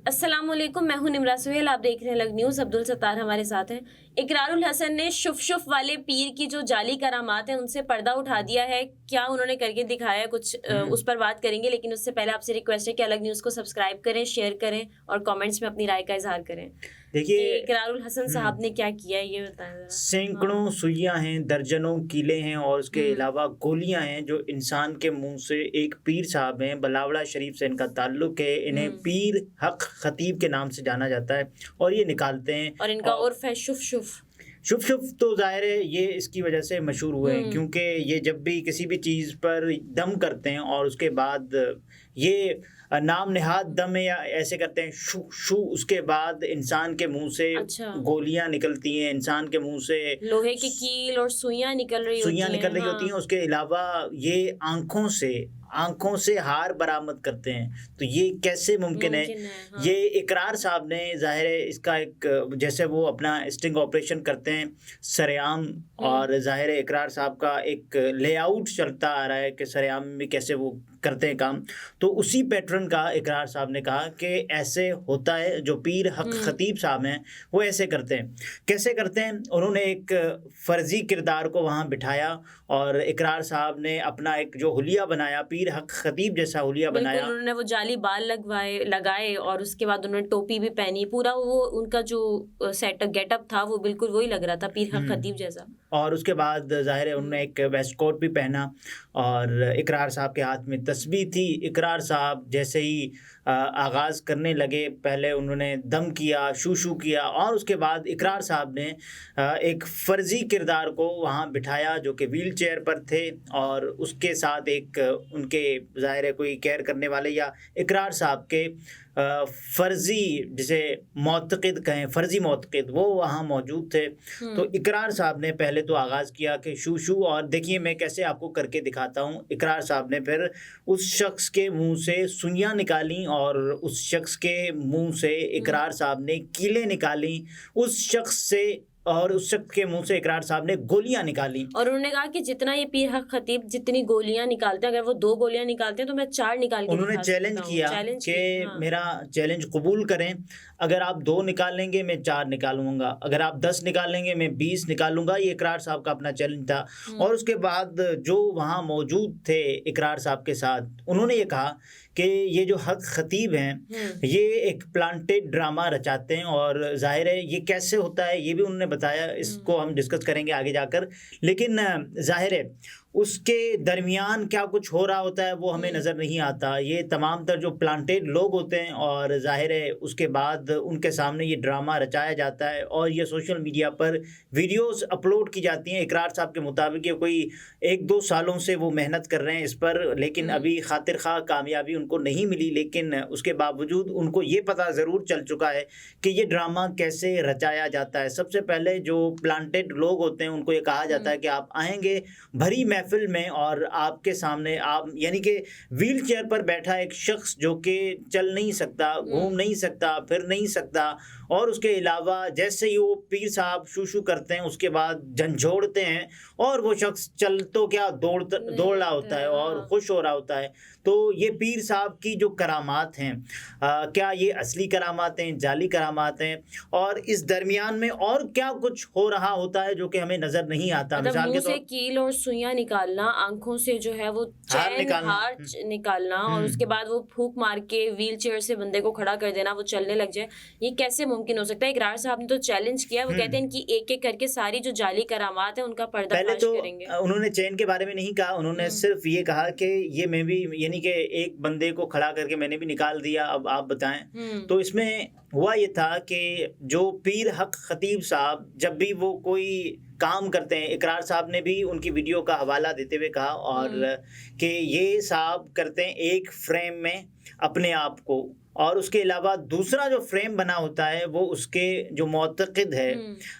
अस्सलामुअलैकुम, मैं हूं निमरा सुहेल। आप देख रहे हैं लग न्यूज़। अब्दुल सत्तार हमारे साथ हैं। इकरारुल हसन ने शुफ वाले पीर की जो जाली करामात है उनसे पर्दा उठा दिया है। क्या उन्होंने करके दिखाया कुछ, उस पर बात करेंगे, लेकिन उससे पहले आपसे रिक्वेस्ट है कि अलग न्यूज़ को सब्सक्राइब करें, शेयर करें और कमेंट्स में अपनी राय का इजहार करें। देखिए, इकरारुल हसन साहब ने क्या किया है ये बताएं जरा। सैकड़ों सुइयां हैं, दर्जनों कीले हैं और उसके अलावा गोलियां हैं जो इंसान के मुंह से, एक पीर साहब हैं, बलावड़ा शरीफ से इनका ताल्लुक है, इन्हें पीर हक खतीब के नाम से जाना जाता है और ये निकालते हैं। और इनका उर्फ है शुफ शुफ। शुभ शुभ तो जाहिर है ये इसकी वजह से मशहूर हुए हैं, क्योंकि ये जब भी किसी भी चीज़ पर दम करते हैं और उसके बाद ये नाम नेहाद दम या ऐसे करते हैं शू शू, उसके बाद इंसान के मुंह से गोलियां निकलती हैं, इंसान के मुंह से लोहे की कील और सुइयां निकल रही होती हैं। उसके अलावा ये आंखों से हार बरामद करते हैं। तो ये कैसे मुमकिन है? हाँ। ये इकरार साहब ने, जाहिर है इसका एक, जैसे वो अपना स्टिंग ऑपरेशन करते हैं सरेआम, और जाहिर है इकरार साहब का एक लेआउट चलता आ रहा है कि सरेआम में कैसे वो करते हैं काम। तो उसी पैटर्न का इकरार साहब ने कहा कि ऐसे होता है, जो पीर हक खतीब साहब हैं वो ऐसे करते हैं। कैसे करते हैं? उन्होंने एक फ़र्जी किरदार को वहाँ बिठाया और इकरार साहब ने अपना एक जो हुलिया बनाया, पीर हक खतीब जैसा हुलिया बनाया। उन्होंने वो जाली बाल लगाए और उसके बाद उन्होंने टोपी भी पहनी। पूरा वो उनका जो सेटअप गेटअप था वो बिल्कुल वही लग रहा था, पीर हक खतीब जैसा। और उसके बाद जाहिर है उन्होंने एक वेस्ट कोट भी पहना और इकरार साहब के हाथ में तस्बीह थी। इकरार साहब जैसे ही आगाज़ करने लगे, पहले उन्होंने दम किया, शू किया और उसके बाद इकरार साहब ने एक फ़र्ज़ी किरदार को वहाँ बिठाया जो कि व्हील चेयर पर थे, और उसके साथ एक उनके जाहिर है कोई केयर करने वाले या इकरार साहब के फ़र्ज़ी, जिसे मोतक़िद कहें, फ़र्ज़ी मोतक़िद, वो वहाँ मौजूद थे। तो इकरार साहब ने पहले तो आगाज़ किया कि शू, और देखिए मैं कैसे आपको करके दिखाता हूँ। इकरार साहब ने फिर उस शख्स के मुंह से सुइयां निकाली और उस शख्स के मुंह से इकरार साहब ने कीलें निकाली, उस शख्स से और उस शख्स के मुंह से इकरार साहब ने गोलियां निकाली। और उन्होंने कहा कि जितना ये पीर हक खतीब जितनी गोलियां निकालते हैं, अगर वो 2 गोलियां निकालते हैं तो मैं 4 निकाल के उन्होंने चैलेंज किया कि मेरा चैलेंज कबूल करें, अगर आप 2 निकाल लेंगे मैं 4 निकालूंगा, अगर आप 10 निकाल लेंगे मैं 20 निकालूंगा। ये इकरार साहब का अपना चैलेंज था। और उसके बाद जो वहाँ मौजूद थे इकरार साहब के साथ, उन्होंने ये कहा कि ये जो हक खतीब हैं ये एक प्लांटेड ड्रामा रचाते हैं, और जाहिर है ये कैसे होता है ये भी उन्होंने बताया। इसको हम डिस्कस करेंगे आगे जाकर, लेकिन जाहिर है उसके दरमियान क्या कुछ हो रहा होता है वो हमें नज़र नहीं आता। ये तमाम तर जो प्लांटेड लोग होते हैं, और जाहिर है उसके बाद उनके सामने ये ड्रामा रचाया जाता है और ये सोशल मीडिया पर वीडियोस अपलोड की जाती हैं। इकरार साहब के मुताबिक ये कोई 1-2 सालों से वो मेहनत कर रहे हैं इस पर, लेकिन अभी खातिर खा कामयाबी उनको नहीं मिली। लेकिन उसके बावजूद उनको ये पता ज़रूर चल चुका है कि ये ड्रामा कैसे रचाया जाता है। सबसे पहले जो प्लांटेड लोग होते हैं उनको ये कहा जाता है कि आप आएंगे भरी महफिल में और आपके सामने आप, यानी कि व्हील चेयर पर बैठा एक शख्स जो कि चल नहीं सकता, घूम नहीं सकता, फिर नहीं सकता, और उसके अलावा जैसे ही वो पीर साहब शू करते हैं उसके बाद झंझोड़ते हैं और वो शख्स चल तो क्या दौड़ रहा होता है और खुश हो रहा होता है। तो ये पीर साहब की जो करामात हैं, क्या ये असली करामात हैं, जाली करामात हैं, और इस दरमियान में और क्या कुछ हो रहा होता है जो कि हमें नज़र नहीं आता। मिसाल के तौर कील और सुइयां निकालना, आंखों से जो है वो हार निकालना और उसके बाद वो फूंक मार के व्हील चेयर से बंदे को खड़ा कर देना, वो चलने लग जाए, ये कैसे मुमकिन हो सकता है? इकरार साहब ने तो चैलेंज किया, वो कहते हैं कि एक-एक करके सारी जो जाली करामात है उनका पर्दाफाश करेंगे। उन्होंने चैन के बारे में नहीं कहा, उन्होंने सिर्फ ये कहा कि ये मैं भी, यानी कि एक बंदे को खड़ा करके मैंने भी निकाल दिया, अब आप बताएं। तो इसमें हुआ ये था कि जो पीर हक खतीब साहब जब भी वो कोई काम करते हैं, इकरार साहब ने भी उनकी वीडियो का हवाला देते हुए कहा और कि ये साहब करते हैं एक फ्रेम में अपने आप को, और उसके अलावा दूसरा जो फ्रेम बना होता है वो उसके जो मोतक़िद है,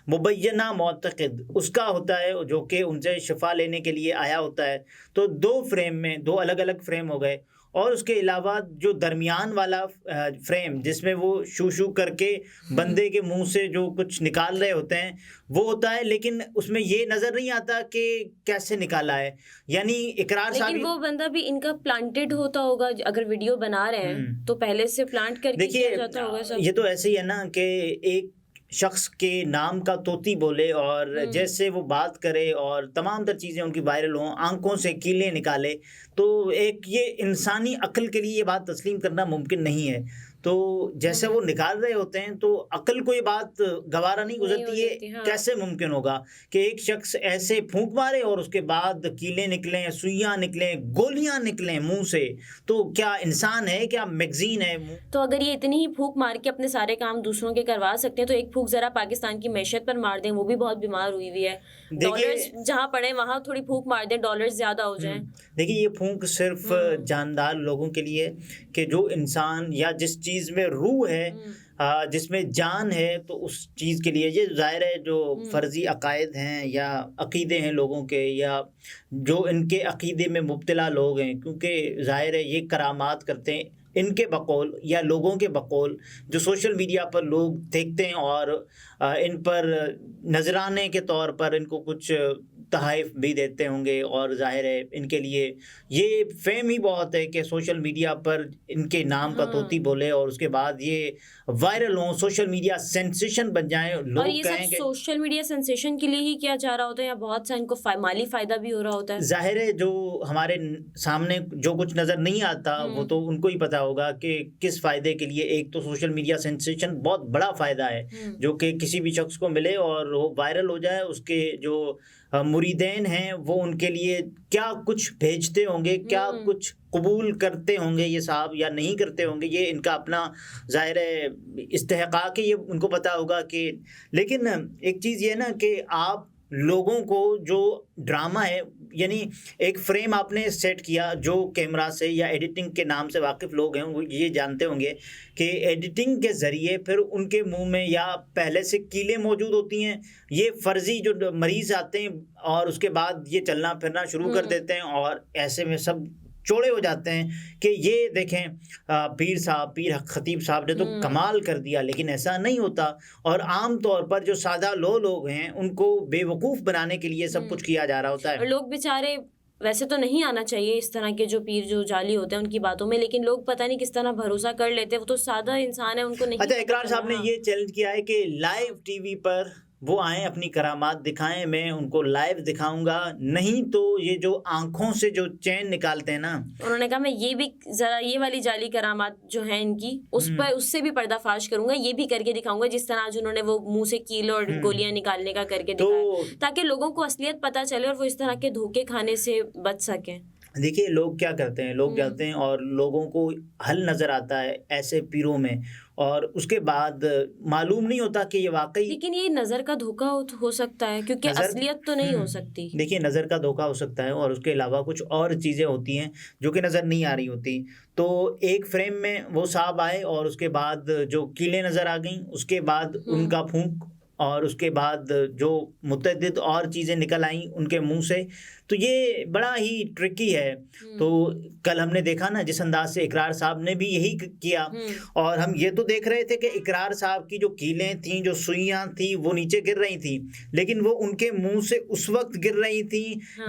मुबैना मोतक़िद, उसका होता है जो कि उनसे शिफा लेने के लिए आया होता है। तो 2 फ्रेम में 2 अलग अलग फ्रेम हो गए, और उसके अलावा जो दरमियान वाला फ्रेम जिसमें वो शू शू करके बंदे के मुंह से जो कुछ निकाल रहे होते हैं वो होता है, लेकिन उसमें ये नजर नहीं आता कि कैसे निकाला है। यानी इकरार साहब, लेकिन वो बंदा भी इनका प्लांटेड होता होगा, अगर वीडियो बना रहे हैं तो पहले से प्लांट करके किया जाता होगा सब। ये तो ऐसे ही है ना कि एक शख्स के नाम का तोती बोले और जैसे वो बात करे और तमाम तर चीज़ें उनकी वायरल हों, आंखों से कीले निकाले, तो एक ये इंसानी अक्ल के लिए ये बात तस्लीम करना मुमकिन नहीं है। तो जैसे वो निकाल रहे होते हैं तो अक्ल को ये बात गवारा नहीं गुजरती है। हाँ। कैसे मुमकिन होगा कि एक शख्स ऐसे फूंक मारे और उसके बाद कीले निकलें, सुइयां निकलें, गोलियां निकलें मुंह से? तो क्या इंसान है, क्या मैगजीन है? तो अगर ये इतनी ही फूंक मार के अपने सारे काम दूसरों के करवा सकते हैं तो एक फूंक जरा पाकिस्तान की मैशत पर मार दें, वो भी बहुत बीमार हुई हुई है। डॉलर्स जहाँ पड़े वहां थोड़ी फूंक मार दें, डॉलर्स ज्यादा हो जाएं। देखिए, ये फूंक सिर्फ जानदार लोगों के लिए कि जो इंसान या जिस चीज़ में रूह है, जिसमें जान है, तो उस चीज़ के लिए। ये ज़ाहिर है जो फ़र्ज़ी अकायद हैं या अक़ीदे हैं लोगों के, या जो इनके अक़ीदे में मुब्तला लोग हैं, क्योंकि ज़ाहिर है ये करामात करते हैं इनके बकौल या लोगों के बकौल जो सोशल मीडिया पर लोग देखते हैं और इन पर नजराने के तौर पर इनको कुछ तहाइफ भी देते होंगे। और जाहिर है इनके लिए ये फेम ही बहुत है कि सोशल मीडिया पर इनके नाम का तोती बोले और उसके बाद ये वायरल हों, सोशल मीडिया सेंसेशन बन जाए। लोग और ये सब सोशल मीडिया सेंसेशन के लिए ही किया जा रहा होता है या बहुत सा इनको माली फायदा भी हो रहा होता है? जाहिर है जो हमारे सामने जो कुछ नजर नहीं आता वो तो उनको ही पता होगा कि किस फायदे के लिए। एक तो सोशल मीडिया सेंसेशन बहुत बड़ा फायदा है जो कि किसी भी शख्स को मिले और वो वायरल हो जाए। उसके जो मुरीदैन हैं वो उनके लिए क्या कुछ भेजते होंगे, क्या कुछ कबूल करते होंगे ये साहब या नहीं करते होंगे, ये इनका अपना ज़ाहिर है इस्तेहकाक है, ये उनको पता होगा कि। लेकिन एक चीज़ ये है ना कि आप लोगों को जो ड्रामा है, यानी एक फ्रेम आपने सेट किया जो कैमरा से या एडिटिंग के नाम से वाकिफ़ लोग हैं वो ये जानते होंगे कि एडिटिंग के ज़रिए फिर उनके मुंह में या पहले से कीलें मौजूद होती हैं। ये फ़र्ज़ी जो मरीज़ आते हैं और उसके बाद ये चलना फिरना शुरू कर देते हैं और ऐसे में सब चौड़े हो जाते हैं कि ये देखें पीर खतीब साहब ने तो कमाल कर दिया। लेकिन ऐसा नहीं होता और आम तौर पर जो सादा लोग हैं उनको बेवकूफ़ बनाने के लिए सब कुछ किया जा रहा होता है। और लोग बेचारे, वैसे तो नहीं आना चाहिए इस तरह के जो पीर जो जाली होते हैं उनकी बातों में, लेकिन लोग पता नहीं किस तरह भरोसा कर लेते हैं। वो तो सादा इंसान है, उनको नहीं। अच्छा, इकरार साहब ने ये चैलेंज किया है कि लाइव टीवी पर वो आएँ, अपनी करामात दिखाएं, मैं उनको लाइव दिखाऊंगा, नहीं तो ये जो आंखों से जो चैन निकालते हैं ना, उन्होंने कहा मैं ये भी जरा ये वाली जाली करामात जो है इनकी उस पर उससे भी पर्दाफाश करूंगा, ये भी करके दिखाऊंगा जिस तरह आज उन्होंने वो मुंह से कील और गोलियां निकालने का करके दिखाया, ताकि लोगों को असलियत पता चले और वो इस तरह के धोखे खाने से बच सकें। देखिए, लोग क्या करते हैं, लोग जाते हैं और लोगों को हल नज़र आता है ऐसे पीरों में और उसके बाद मालूम नहीं होता कि ये वाकई। लेकिन ये नज़र का धोखा हो सकता है क्योंकि असलियत तो नहीं हो सकती। देखिए, नज़र का धोखा हो सकता है और उसके अलावा कुछ और चीज़ें होती हैं जो कि नज़र नहीं आ रही होती। तो एक फ्रेम में वो साहब आए और उसके बाद जो कीलें नज़र आ गईं, उसके बाद उनका फूंक और उसके बाद जो मुतअद्दिद और चीज़ें निकल आईं उनके मुंह से। तो ये बड़ा ही ट्रिकी है। तो कल हमने देखा ना जिस अंदाज से इकरार साहब ने भी यही किया और हम ये तो देख रहे थे कि इकरार साहब की जो कीलें थीं, जो सुइयां थी, वो नीचे गिर रही थी, लेकिन वो उनके मुंह से उस वक्त गिर रही थी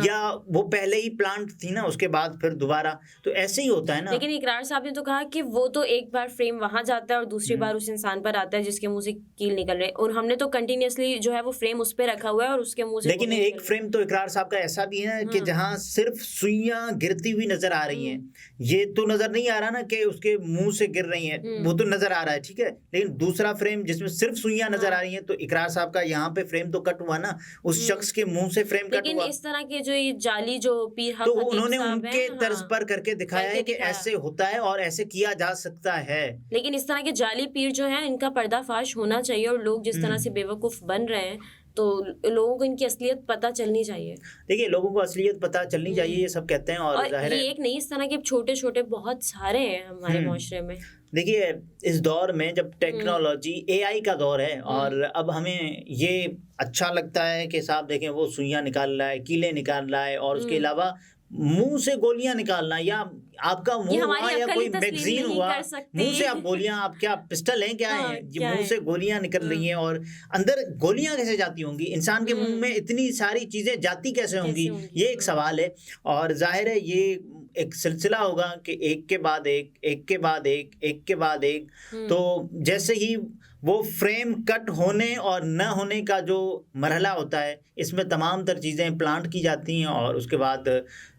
या वो पहले ही प्लांट थी ना, उसके बाद फिर दोबारा। तो ऐसे ही होता है ना। लेकिन इकरार साहब ने तो कहा कि वो तो एक बार फ्रेम वहां जाता है और दूसरी बार उस इंसान पर आता है जिसके मुंह से कील निकल रहे, और हमने तो कंटिन्यूअसली जो है वो फ्रेम उस पर रखा हुआ है और उसके मुंह से। लेकिन एक फ्रेम तो इकरार साहब का ऐसा भी है कि जहां सिर्फ सुइयां गिरती हुई नजर आ रही हैं। ये तो नजर नहीं आ रहा ना कि उसके मुंह से गिर रही हैं, वो तो नजर आ रहा है, ठीक है। लेकिन दूसरा फ्रेम जिसमें सिर्फ सुइयां नजर आ रही हैं, तो इकरार साहब का यहाँ पे फ्रेम तो कट हुआ ना, उस शख्स के मुंह से फ्रेम कट हुआ। लेकिन इस तरह के जो ये जाली जो पीर तो उन्होंने उनके तर्ज पर करके दिखाया है कि ऐसे होता है और ऐसे किया जा सकता है। लेकिन इस तरह के जाली पीर जो है इनका पर्दाफाश होना चाहिए और लोग जिस तरह से बेवकूफ बन रहे हैं तो लोगों को इनकी असलियत पता चलनी चाहिए। देखिए, लोगों को असलियत पता चलनी चाहिए, ये सब कहते हैं। और ये एक नहीं, इस तरह के छोटे छोटे बहुत सारे हैं हमारे माशरे में। देखिए, इस दौर में जब टेक्नोलॉजी AI का दौर है और अब हमें ये अच्छा लगता है कि साहब देखें वो सुइयां निकाल रहा है, कीले निकाल रहा है और उसके अलावा मुंह से गोलियां निकालना या आपका ये मुंह हमारी हुआ या अक्ल कोई ही तस्लीम मैगजीन नहीं हुआ, कर सकती। मुंह से आप गोलियां, आप क्या पिस्टल हैं क्या हाँ, है, ये क्या मुंह है? से गोलियां निकल रही हैं और अंदर गोलियां कैसे जाती होंगी, इंसान के मुंह में इतनी सारी चीजें जाती कैसे होंगी, ये एक सवाल है। और जाहिर है ये एक सिलसिला होगा कि एक के बाद एक, एक के बाद एक, एक के बाद एक। तो जैसे ही वो फ्रेम कट होने और न होने का जो मरहला होता है, इसमें तमाम तर चीज़ें प्लांट की जाती हैं और उसके बाद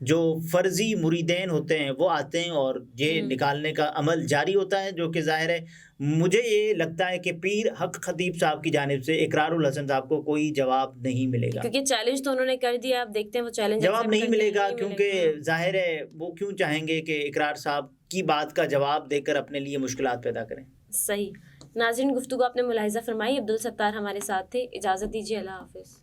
जो फ़र्ज़ी मुरीदेन होते हैं वो आते हैं और ये निकालने का अमल जारी होता है, जो कि ज़ाहिर है मुझे ये लगता है कि पीर हक खतीब साहब की जानिब से इकरारुल हसन साहब को कोई जवाब नहीं मिलेगा। क्योंकि चैलेंज तो उन्होंने कर दिया, आप देखते हैं वो चैलेंज जवाब एक्सेप्ट नहीं करते हैं, मिलेगा, नहीं क्योंकि मिलेगा। ज़ाहिर है वो क्यों चाहेंगे कि इकरार साहब की बात का जवाब देकर अपने लिए मुश्किलात पैदा करें। सही। नाज़रीन, गुफ्तगू आपने मुलाहिज़ा फरमाई। अब्दुल सत्तार हमारे साथ थे। इजाज़त दीजिए, अल्लाह हाफ़िज़।